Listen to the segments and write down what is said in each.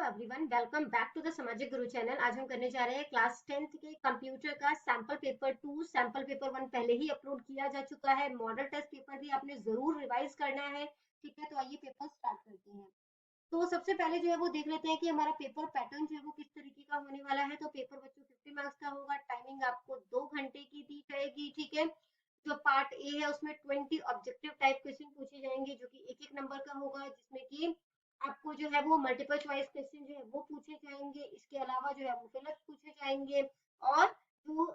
Everyone, welcome back to the Samajik Guru channel. आज हम करने जा रहे हैं क्लास 10th के कंप्यूटर का सैंपल पेपर 2। सैंपल पेपर 1 पहले ही अपलोड किया जा चुका है। मॉडल टेस्ट पेपर भी आपने जरूर रिवाइज करना है, ठीक है। तो आइए पेपर स्टार्ट करते हैं। तो सबसे पहले जो है वो देख लेते हैं कि हमारा पेपर पैटर्न जो है वो किस तरीके का होने वाला है। तो पेपर बच्चों 50 मार्क्स का होगा। टाइमिंग आपको 2 घंटे की दी जाएगी, ठीक है। जो पार्ट ए है उसमें 20 ऑब्जेक्टिव टाइप क्वेश्चन पूछे जाएंगे, जो कि एक एक नंबर का होगा, जिसमें कि आपको जो है वो मल्टीपल चॉइस क्वेश्चन जो है वो पूछे जाएंगे। इसके अलावा जो है वो फिलअप पूछे जाएंगे, और जो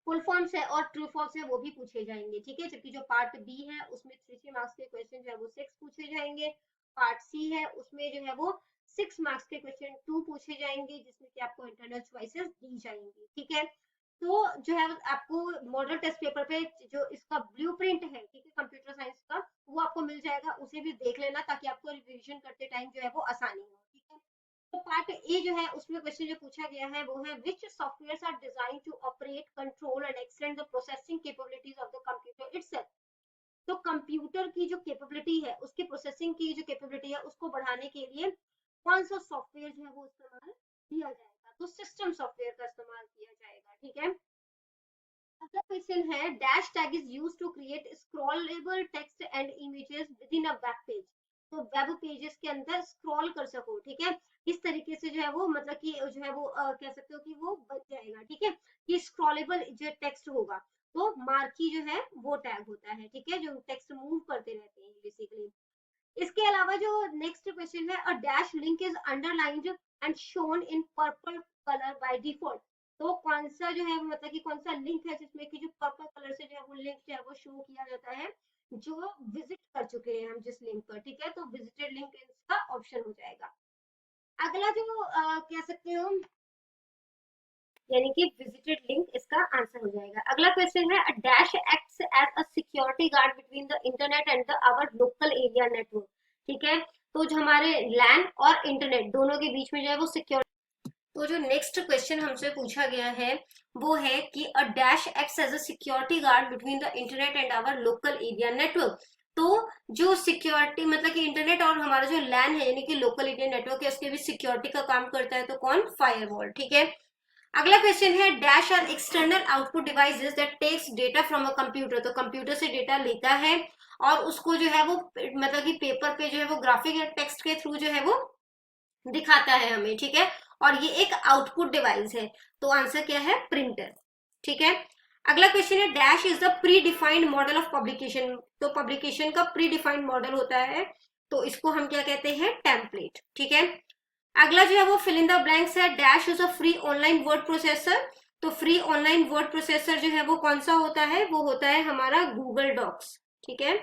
फुल फॉर्म्स है और ट्रू फॉल्स है वो भी पूछे जाएंगे, ठीक है। जबकि जो पार्ट बी है उसमें 3 मार्क्स के क्वेश्चन जो है वो 6 पूछे जाएंगे। पार्ट सी है उसमें जो है वो 6 मार्क्स के क्वेश्चन 2 पूछे जाएंगे, जिसमें कि आपको इंटरनल चॉइसेस दी जाएंगी, ठीक है। तो जो है आपको मॉडल टेस्ट पेपर पे जो इसका ब्लूप्रिंट है, ठीक है, कंप्यूटर साइंस का, वो आपको मिल जाएगा। उसे भी देख लेना ताकि आपको रिवीजन करते टाइम जो है वो आसानी हो, ठीक है। तो पार्ट ए जो है उसमें क्वेश्चन जो पूछा गया है वो है which softwares are design to operate control and extend the processing capabilities of the computer itself. तो कंप्यूटर की जो कैपेबिलिटी है, उसके प्रोसेसिंग की जो कैपेबिलिटी है उसको बढ़ाने के लिए कौन सा सॉफ्टवेयर जो है वो इस्तेमाल किया जाएगा। तो सिस्टम सॉफ्टवेयर का इस्तेमाल किया जाएगा, ठीक है। अगला क्वेश्चन है dash tag is used to create scrollable text and images within a web page. तो वेब पेजेस के अंदर स्क्रॉल कर सको, ठीक है। इस तरीके से जो है वो मतलब कि जो है वो कह सकते हो कि वो बन जाएगा, ठीक है। कि स्क्रॉलेबल जो टेक्स्ट होगा, तो मार्की जो है वो टैग होता है, ठीक है, जो टेक्स्ट मूव करते रहते हैं बेसिकली। इसके अलावा जो नेक्स्ट क्वेश्चन है a dash link is underlined and shown in purple colour by default. तो कौन सा जो है मतलब कि कौन सा लिंक है जिसमें कि जो पर्पल कलर से जो है वो लिंक जो है वो शो किया जाता है, जो विजिट कर चुके हैं हम जिस लिंक पर, ठीक है। तो विजिटेड लिंक इसका ऑप्शन हो जाएगा। अगला जो कह सकते हो यानी कि विजिटेड लिंक इसका आंसर हो जाएगा। अगला क्वेश्चन है a dash acts as a security guard between the internet and the our local area network, ठीक है। तो जो हमारे लैन और इंटरनेट दोनों के बीच में जो है वो सिक्योरिटी। तो जो नेक्स्ट क्वेश्चन हमसे पूछा गया है वो है कि a dash acts as a security guard between the internet and our local area network. तो जो सिक्योरिटी मतलब कि इंटरनेट और हमारा जो लैन है यानी कि लोकल एरिया नेटवर्क है उसके भी सिक्योरिटी का काम करता है, तो कौन? फायरवॉल, ठीक है। अगला क्वेश्चन है dash are external output devices that takes data from a computer. तो कंप्यूटर से डेटा लेता है और उसको जो है वो मतलब कि पेपर पे जो है वो ग्राफिक या टेक्स्ट के थ्रू जो है वो दिखाता है हमें, ठीक है। और ये एक आउटपुट डिवाइस है, तो आंसर क्या है? प्रिंटर, ठीक है। अगला क्वेश्चन है dash is the pre defined model of publication. तो पब्लिकेशन का प्री डिफाइंड मॉडल होता है, तो इसको हम क्या कहते हैं? टेम्पलेट, ठीक है। अगला जो है वो फिल इन द ब्लैंक्स है dash is a free online word processor. तो फ्री ऑनलाइन वर्ड प्रोसेसर जो है वो कौन सा होता है? वो होता है हमारा गूगल डॉक्स, ठीक है।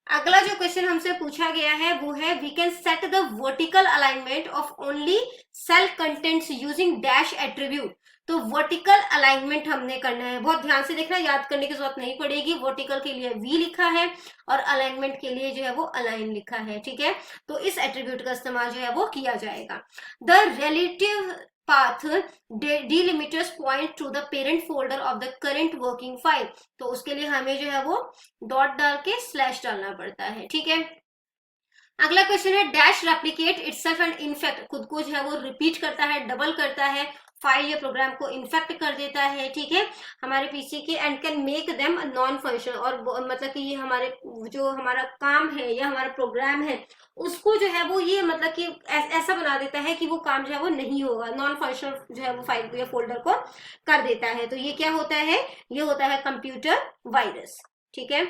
अगला जो क्वेश्चन हमसे पूछा गया है वो है we can set the vertical alignment of only cell contents using dash attribute. तो वर्टिकल अलाइनमेंट हमने करना है, बहुत ध्यान से देखना, याद करने की जरूरत नहीं पड़ेगी। वर्टिकल के लिए वी लिखा है और अलाइनमेंट के लिए जो है वो अलाइन लिखा है, ठीक है। तो इस एट्रीब्यूट का इस्तेमाल जो है वो किया जाएगा। The relative path delimiters point to the parent folder of the current working file। तो उसके लिए हमें जो है वो डॉट डाल के स्लैश डालना पड़ता है, ठीक है। अगला क्वेश्चन है dash replicate itself and in fact. खुद को जो है वो रिपीट करता है, डबल करता है, फाइल या प्रोग्राम को इन्फेक्ट कर देता है, ठीक है, हमारे पीसी के, and can make them non function. और मतलब कि ये हमारे जो हमारा काम है या हमारा प्रोग्राम है उसको जो है वो ये मतलब कि ऐसा बना देता है कि वो काम जो है वो नहीं होगा, नॉन फंक्शनल जो है वो फाइल को या फोल्डर को कर देता है। तो ये क्या होता है? ये होता है कंप्यूटर वायरस, ठीक है।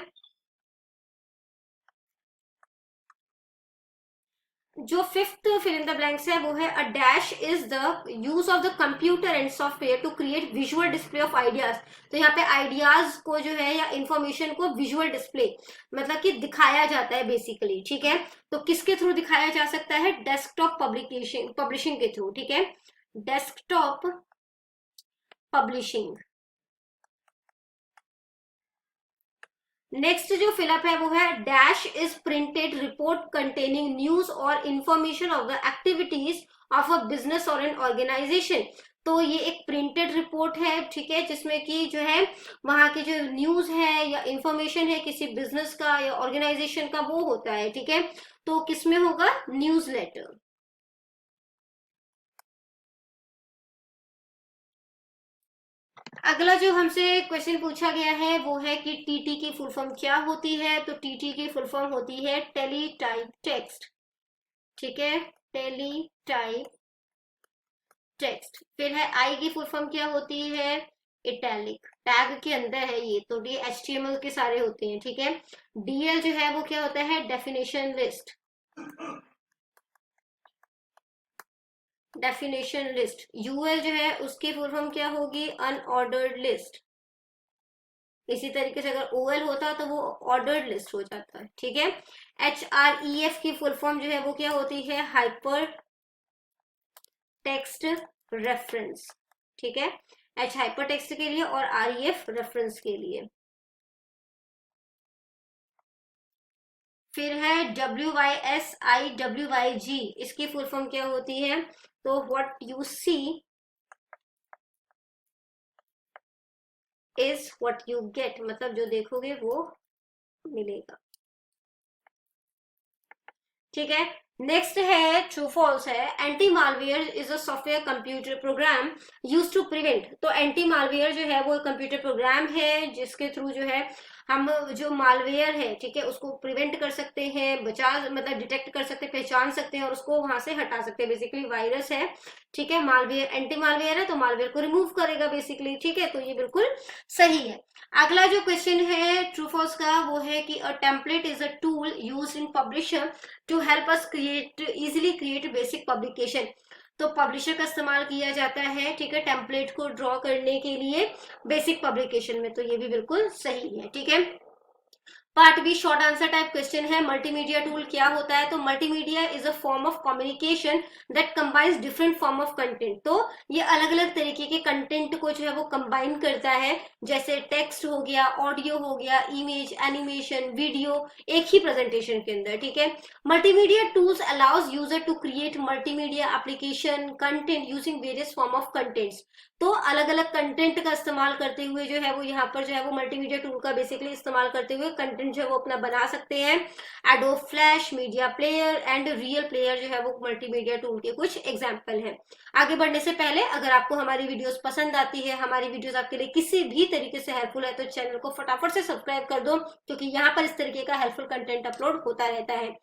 जो fifth fill in the blanks है वो है a dash is the use of the computer and software to create visual display of ideas. तो यहाँ पे आइडियाज को जो है या इंफॉर्मेशन को विजुअल डिस्प्ले मतलब कि दिखाया जाता है बेसिकली, ठीक है। तो किसके थ्रू दिखाया जा सकता है? डेस्कटॉप पब्लिशिंग के थ्रू, ठीक है, डेस्कटॉप पब्लिशिंग। नेक्स्ट जो फिलअप है वो है dash is printed report containing news और information of the activities of a business और एन ऑर्गेनाइजेशन। तो ये एक प्रिंटेड रिपोर्ट है, ठीक है, जिसमें कि जो है वहां के जो न्यूज है या इंफॉर्मेशन है किसी बिजनेस का या ऑर्गेनाइजेशन का वो होता है, ठीक है। तो किसमें होगा? न्यूज़लेटर। अगला जो हमसे क्वेश्चन पूछा गया है वो है कि टीटी की फुल फॉर्म क्या होती है। तो टीटी की फुल फॉर्म होती है टेली टाइप टेक्स्ट, ठीक है, टेली टाइप टेक्स्ट। फिर है आई की फुल फॉर्म क्या होती है? इटैलिक। टैग के अंदर है ये, तो ये एचटीएमएल के सारे होते हैं, ठीक है। डीएल जो है वो क्या होता है? Definition list, definition list. UL जो है उसकी फुल फॉर्म क्या होगी? Unordered list. इसी तरीके से अगर ओएल होता तो वो ऑर्डर्ड लिस्ट हो जाता है, ठीक है। HREF की फुल फॉर्म जो है वो क्या होती है? हाइपर टेक्स्ट रेफरेंस, ठीक है। H हाइपर टेक्स्ट के लिए और REF रेफरेंस के लिए। फिर है WYSIWYG, इसकी फुल फॉर्म क्या होती है? तो what you see is what you get, मतलब जो देखोगे वो मिलेगा, ठीक है। नेक्स्ट है ट्रू फॉल्स है। Anti malware is a software computer program use to prevent. तो एंटी मालवेयर जो है वो कंप्यूटर प्रोग्राम है जिसके थ्रू जो है हम जो मालवेयर है, ठीक है, उसको प्रिवेंट कर सकते हैं, बचा मतलब डिटेक्ट कर सकते हैं, पहचान सकते हैं और उसको वहां से हटा सकते हैं। बेसिकली वायरस है, ठीक है, मालवेयर एंटी मालवेयर है तो मालवेयर को रिमूव करेगा बेसिकली, ठीक है। तो ये बिल्कुल सही है। अगला जो क्वेश्चन है ट्रू फॉल्स का वो है कि a template is a tool used in publisher to help us create easily create basic publication. तो पब्लिशर का इस्तेमाल किया जाता है, ठीक है, टेम्पलेट को ड्रॉ करने के लिए बेसिक पब्लिकेशन में। तो ये भी बिल्कुल सही है, ठीक है। Part B short answer type question है। मल्टीमीडिया टूल क्या होता है? तो multimedia is a form of communication that combines different form of content. तो ये अलग अलग तरीके के कंटेंट को जो है वो कंबाइन करता है, जैसे टेक्स्ट हो गया, ऑडियो हो गया, इमेज, एनिमेशन, वीडियो, एक ही प्रेजेंटेशन के अंदर, ठीक है। Multimedia tools allows user to create multimedia application content using various form of contents. तो अलग अलग कंटेंट का इस्तेमाल करते हुए जो है वो यहाँ पर जो है वो मल्टीमीडिया टूल का बेसिकली इस्तेमाल करते हुए कंटेंट जो है वो अपना बना सकते हैं। Adobe flash, media player and real player जो है वो मल्टीमीडिया टूल के कुछ एग्जाम्पल हैं। आगे बढ़ने से पहले अगर आपको हमारी वीडियोस पसंद आती है, हमारी वीडियोस आपके लिए किसी भी तरीके से हेल्पफुल है, तो चैनल को फटाफट से सब्सक्राइब कर दो, क्योंकि यहाँ पर इस तरीके का हेल्पफुल कंटेंट अपलोड होता रहता है।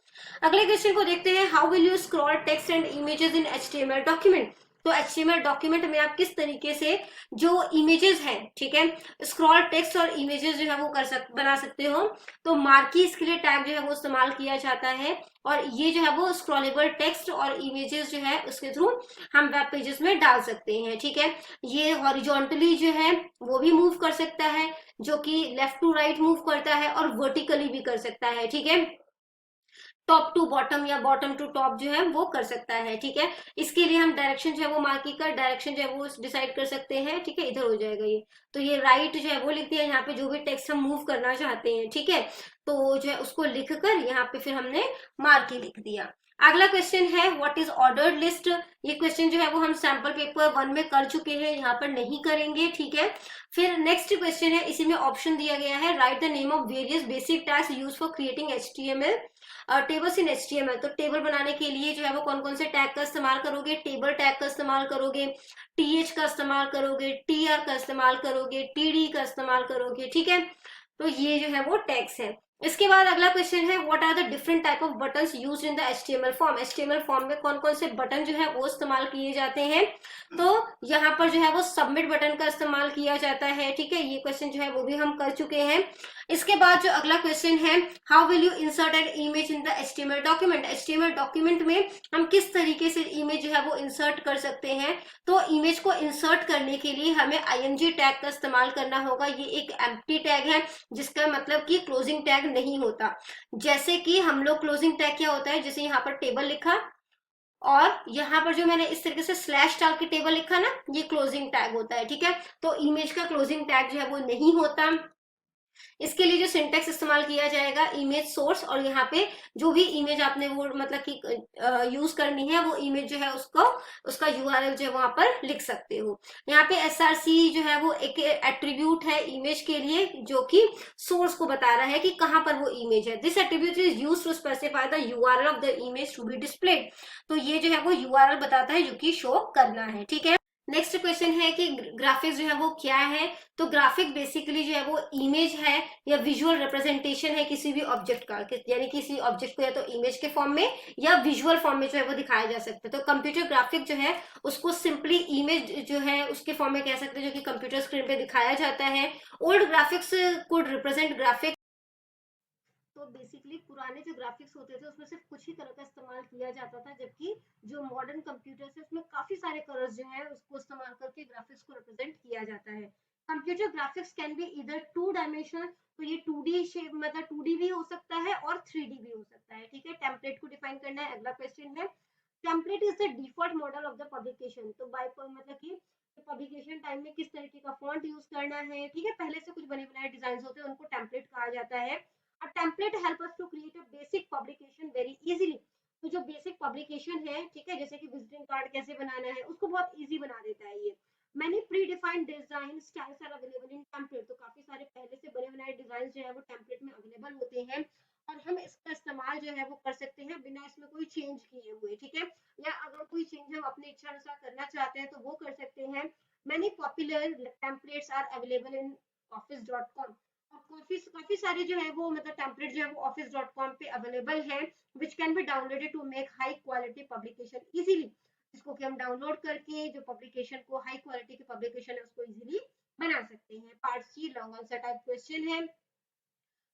अगले क्वेश्चन को देखते हैं। How will you scroll text and images in HTML document. तो HTML डॉक्यूमेंट में आप किस तरीके से जो इमेजेस हैं, ठीक है, स्क्रॉल टेक्स्ट और इमेजेस जो है वो बना सकते हो। तो मार्कीज के लिए टैग जो है वो इस्तेमाल किया जाता है और ये जो है वो स्क्रॉलेबल टेक्स्ट और इमेजेस जो है उसके थ्रू हम वेब पेजेस में डाल सकते हैं, ठीक है। ये हॉरिजॉन्टली जो है वो भी मूव कर सकता है, जो कि लेफ्ट टू राइट मूव करता है, और वर्टिकली भी कर सकता है, ठीक है। टॉप टू बॉटम या बॉटम टू टॉप जो है वो कर सकता है, ठीक है। इसके लिए हम डायरेक्शन जो है वो मार्की का डायरेक्शन जो है वो डिसाइड कर सकते हैं, ठीक है। इधर हो जाएगा ये, तो ये राइट जो है वो लिख दिया, यहाँ पे जो भी टेक्स्ट हम मूव करना चाहते हैं, ठीक है, तो जो है उसको लिख कर यहाँ पे फिर हमने मार्की लिख दिया। अगला क्वेश्चन है व्हाट इज ऑर्डर्ड लिस्ट। ये क्वेश्चन जो है वो हम सैंपल पेपर 1 में कर चुके हैं, यहाँ पर नहीं करेंगे, ठीक है। फिर नेक्स्ट क्वेश्चन है, इसी में ऑप्शन दिया गया है right the name of various basic tags use for creating HTML tables in HTML। तो टेबल बनाने के लिए जो है वो कौन कौन से टैग का इस्तेमाल करोगे? टेबल टैग का इस्तेमाल करोगे, TH का इस्तेमाल करोगे, TR का इस्तेमाल करोगे, TD का इस्तेमाल करोगे, ठीक है। तो ये जो है वो टैग्स है। इसके बाद अगला क्वेश्चन है what are the different type of buttons used in the HTML form. HTML form में कौन कौन से बटन जो है वो इस्तेमाल किए जाते हैं? तो यहाँ पर जो है वो सबमिट बटन का इस्तेमाल किया जाता है, ठीक है। ये क्वेश्चन जो है वो भी हम कर चुके हैं। इसके बाद जो अगला क्वेश्चन है how will you insert an image in the HTML document. HTML document में हम किस तरीके से इमेज जो है वो इंसर्ट कर सकते हैं? तो इमेज को इंसर्ट करने के लिए हमें ING टैग का इस्तेमाल करना होगा। ये एक एम्प्टी टैग है जिसका मतलब कि क्लोजिंग टैग नहीं होता। जैसे कि हम लोग क्लोजिंग टैग क्या होता है, जैसे यहाँ पर टेबल लिखा और यहाँ पर जो मैंने इस तरीके से स्लैश डाल के टेबल लिखा ना, ये क्लोजिंग टैग होता है, ठीक है। तो इमेज का क्लोजिंग टैग जो है वो नहीं होता। इसके लिए जो सिंटेक्स इस्तेमाल किया जाएगा, इमेज सोर्स, और यहाँ पे जो भी इमेज आपने वो मतलब कि यूज करनी है, वो इमेज जो है उसको उसका यूआरएल जो है वहां पर लिख सकते हो। यहाँ पे एसआरसी जो है वो एक एट्रीब्यूट है इमेज के लिए, जो कि सोर्स को बता रहा है कि कहाँ पर वो इमेज है। This attribute is use to specify the URL of the image to be displayed. तो ये जो है वो यूआरएल बताता है जो कि शो करना है, ठीक है। नेक्स्ट क्वेश्चन है कि ग्राफिक्स जो है वो क्या है। तो ग्राफिक बेसिकली जो है वो इमेज है या विजुअल रिप्रेजेंटेशन है किसी भी ऑब्जेक्ट का, यानी किसी ऑब्जेक्ट को या तो इमेज के फॉर्म में या विजुअल फॉर्म में जो है वो दिखाया जा सकता है। तो कंप्यूटर ग्राफिक जो है उसको सिंपली इमेज जो है उसके फॉर्म में कह सकते हैं, जो कि कंप्यूटर स्क्रीन पे दिखाया जाता है। Old graphics could represent graphic. तो बेसिकली पुराने जो ग्राफिक्स होते थे उसमें सिर्फ कुछ ही तरह का इस्तेमाल किया जाता था, जबकि जो मॉडर्न कंप्यूटर्स है उसमें काफी सारे कलर्स जो है उसको इस्तेमाल करके ग्राफिक्स को रिप्रेजेंट किया जाता है। कंप्यूटर ग्राफिक्स कैन बी इधर टू डायमेंशनल, तो ये 2D शेप मतलब 2D भी हो सकता है और 3D भी हो सकता है, ठीक है। टेम्पलेट को डिफाइन करना है, अगला क्वेश्चन है। Template is the default model of the publication. तो बाय मतलब कि पब्लिकेशन टाइम में किस तरीके का फॉन्ट यूज करना है, ठीक है। पहले से कुछ बने बनाए डिजाइन होते हैं, उनको टेम्पलेट कहा जाता है। A template help us to create a basic publication very easily। तो जो बेसिक पब्लिकेशन है, ठीक है, जैसे कि विजिटिंग कार्ड कैसे बनाना है उसको बहुत इजी बना देता है ये। Many predefined design styles are available in template. तो काफी सारे पहले से बने बनाए डिजाइन जो है वो टेम्पलेट में अवेलेबल होते हैं, और हम इसका इस्तेमाल जो है वो कर सकते हैं बिना इसमें कोई चेंज किए हुए, ठीक है। या अगर कोई चेंज हम अपनी इच्छा अनुसार करना चाहते हैं तो वो कर सकते हैं। Many popular templates are available in office.com। और काफी सारे जो है वो मतलब टेम्पलेट जो है वो office.com पे अवेलेबल है, which can be downloaded to make high quality publication easily. इसको कि हम डाउनलोड करके जो पब्लिकेशन को हाई क्वालिटी की पब्लिकेशन है उसको इजीली बना सकते हैं। Part c long answer type question है।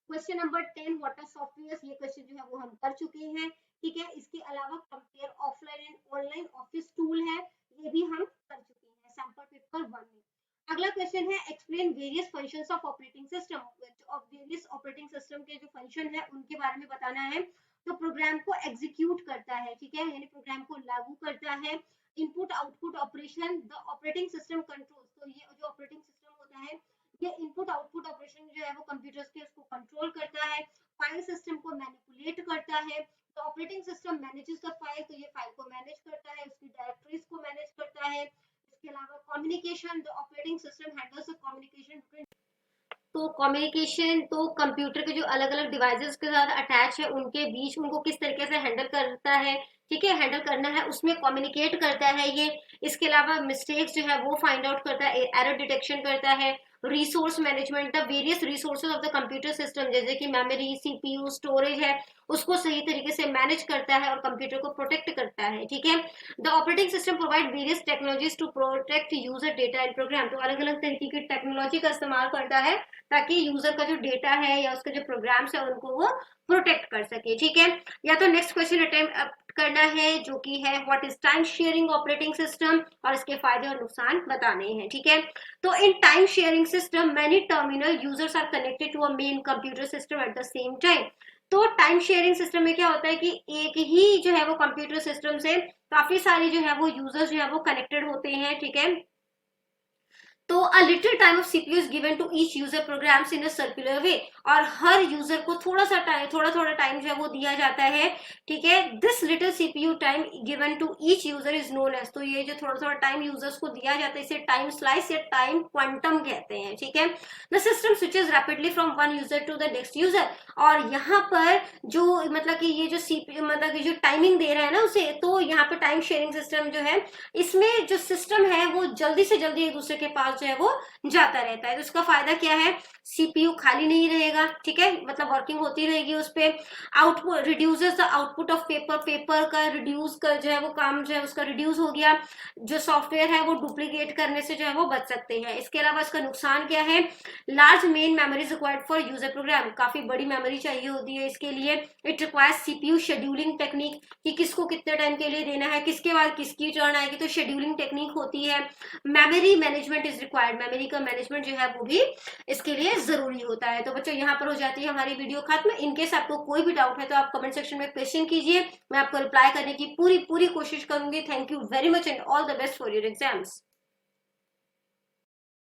Question number 10, what are software. ये क्वेश्चन जो है वो हम कर चुके हैं, ठीक है। इसके अलावा compare offline and online office tool है, ये भी हम कर चुके हैं सैंपल पेपर 1 में। अगला क्वेश्चन है, explain various functions of operating system. Of various operating system के जो फंक्शन है उनके बारे में बताना है। तो प्रोग्राम को एग्जीक्यूट करता है, ठीक है, यानी प्रोग्राम को लागू करता है। Input output operation, the operating system control. तो ये जो ऑपरेटिंग सिस्टम होता है ये इनपुट आउटपुट ऑपरेशन जो है वो कंप्यूटर्स के उसको कंट्रोल करता है। फाइल सिस्टम को मैनिपुलेट करता है। तो operating system manages the file, तो ये फाइल को मैनेज करता है, उसकी डायरेक्टरीज को मैनेज करता है। इसके अलावा communication, the operating system handles the communication between. तो कम्युनिकेशन तो कंप्यूटर के जो अलग अलग डिवाइसेस के साथ अटैच है उनके बीच उनको किस तरीके से हैंडल करता है, ठीक है, हैंडल करना है, उसमें कम्युनिकेट करता है ये। इसके अलावा मिस्टेक्स जो है वो फाइंड आउट करता है, एरर डिटेक्शन करता है। Resource management, the various resources of the computer system, जैसे कि मेमोरी, सीपीयू, स्टोरेज है, उसको सही तरीके से मैनेज करता है और कंप्यूटर को प्रोटेक्ट करता है, ठीक है। The operating system provide various technologies to protect user data and program. तो अलग अलग तरीके की टेक्नोलॉजी का इस्तेमाल करता है ताकि यूजर का जो डेटा है या उसके जो प्रोग्राम्स है उनको वो प्रोटेक्ट कर सके, ठीक है। या तो नेक्स्ट क्वेश्चन अटेम्प्ट करना है जो कि है what is time sharing operating system, और इसके फायदे और नुकसान बताने हैं, ठीक है। तो in time sharing system many terminal users are connected to a main computer system at the same time. तो टाइम शेयरिंग सिस्टम में क्या होता है कि एक ही जो है वो कंप्यूटर सिस्टम से काफी सारी जो है वो यूजर्स जो है वो कनेक्टेड होते हैं, ठीक है। तो a little time of CPU is given to each user programs in a circular way. और हर यूजर को थोड़ा थोड़ा टाइम जो है वो दिया जाता है, ठीक है। This little CPU time given to each user is known as. तो ये जो थोड़ा टाइम यूजर्स को दिया जाता है इसे टाइम स्लाइस या टाइम क्वांटम कहते हैं, ठीक है। The system switches rapidly from one user to the next user. और यहाँ पर जो मतलब कि ये जो सीपीयू मतलब कि जो टाइमिंग दे रहा है ना उसे, तो यहाँ पे टाइम शेयरिंग सिस्टम जो है इसमें जो सिस्टम है वो जल्दी से जल्दी एक दूसरे के पास जो है वो जाता रहता है। तो इसका फायदा क्या है, सीपीयू खाली नहीं रहेगा, ठीक है, मतलब वर्किंग होती रहेगी उस पे। Output reduces the output of paper, paper का रिड्यूस कर जो है वो काम जो है उसका रिड्यूस हो गया। जो सॉफ्टवेयर है वो डुप्लीकेट करने से जो है वो बच सकते हैं। इसके अलावा इसका नुकसान क्या है, large main memory required for user program. काफी बड़ी मेमोरी चाहिए होती है इसके लिए। It requires CPU scheduling technique, कि किसको कितने टाइम के लिए देना है, किसके बाद किसकी टर्न आएगी, तो शेड्यूलिंग टेक्निक होती है। Memory management is required, memory का मैनेजमेंट जो है वो भी इसके लिए जरूरी होता है। तो बच्चों यहाँ पर हो जाती है हमारी वीडियो खत्म। इनकेस आपको कोई भी डाउट है तो आप कमेंट सेक्शन में क्वेश्चन कीजिए, मैं आपको रिप्लाई करने की पूरी कोशिश करूंगी। Thank you very much and all the best for your exams.